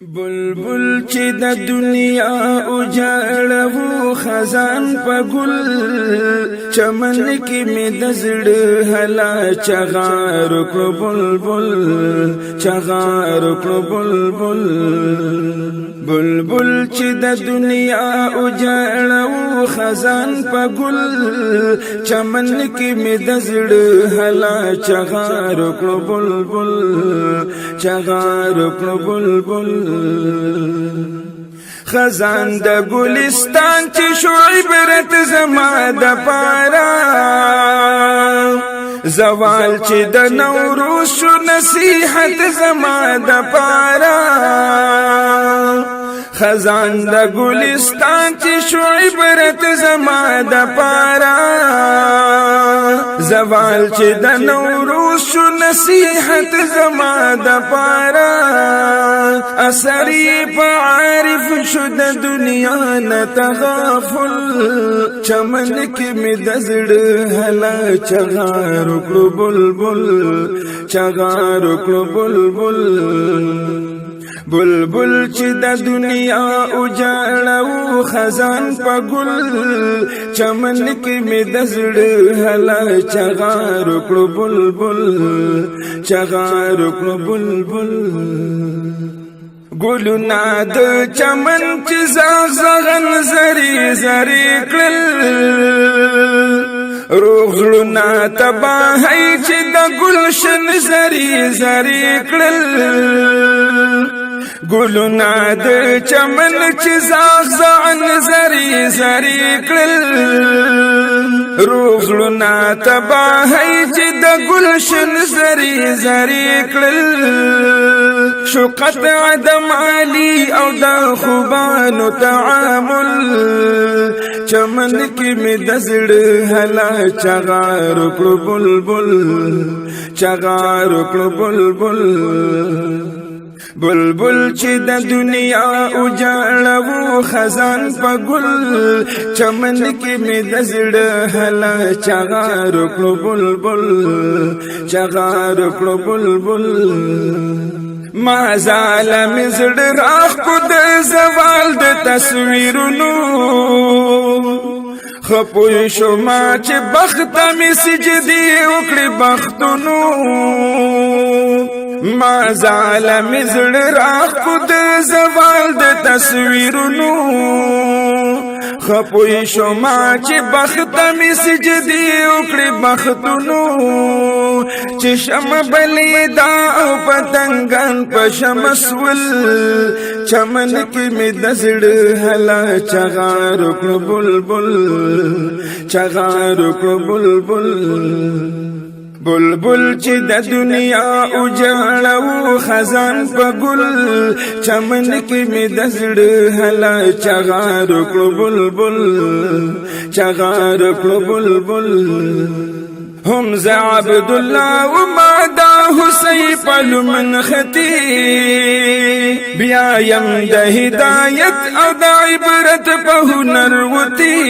بلبل چې د دنیا اجاړو خزان په ګل چمن کې مې د زړه هلا چغار کړو بلبل چغار کړو بلبل بلبل چې د دنیا اجاړو خزان په ګل چمن کې مې د زړه هلا چغار کړو بلبل چغار کړو بلبل خزان د ګلستان چې شو عبرت زما د پارا زوال چې د نوروز شو نصیحت زما د پارا خزان د ګلستان چې شو عبرت زما د پارا زوال چې د نوروز شو نصیحت زما د پارا اثری په عارف شو د دنیا نه تغافل چمن کې مې د زړه هلا چغار کړو بلبل چغار کړو بلبل بلبل چې د دنیا اجاړو خزان په ګل چمن کې مې د زړه هلا چغار کړو بلبل چغار کړو بلبل ګلونه د چمن چې زغن زری زری کړل روغلونه تباہی چې د ګلشن زری زری کړل ګلونه د چمن چې زغن زری زری کړل روغلونه تباہی چې د ګلشن زری زری کړل شو قطع د مالی او د خوبانو تعامل چمن کې مې د زړه هلا چغار کړو بلبل چغار کړو بلبل بلبل چې د دنیا اجاړو خزان په ګل چمن کې مې د زړه هلا چغار کړو بلبل چغار کړو بلبل ما زال مزړ راخ کو د زوال د تصویرونو خپوی شو ما چې بخت می سجدي وکړي بختونو ما زال مزړ راخ کو د زوال د تصویرونو خپوی شو ما چې بخت می سجدي وکړي بختونو چې شم بلې دا او پتنګان په شمسول چمن کې مې د زړه هلا چغار کړو بلبل چغار کړو بلبل بلبل چې د دنیا اجاړو خزان په ګل چمن کې مې د زړه هلا چغار کړو بلبل چغار کړو بلبل هم ز عبد الله وما داه سيف من خطي بیا یم د هدایت او د عبرت په هنر وتی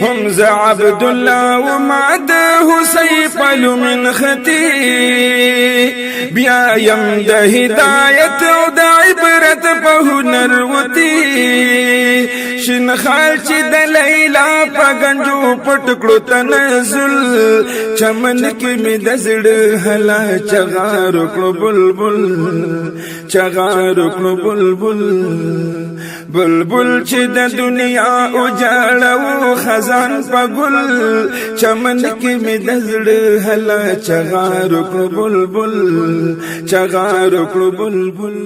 هم ز عبد الله وما داه سيف من خطي بیا یم د هدایت او د عبرت په هنر وتی شین خال چې د لیلا په گنجو پټکړو تنزل چمن کې مې د زړه هلا چغار کړو بلبل چغار کړو بلبل بلبل چې د دنیا اجاړو خزان په ګل چمن کې مې د زړه هلا چغار کړو بلبل چغار کړو بلبل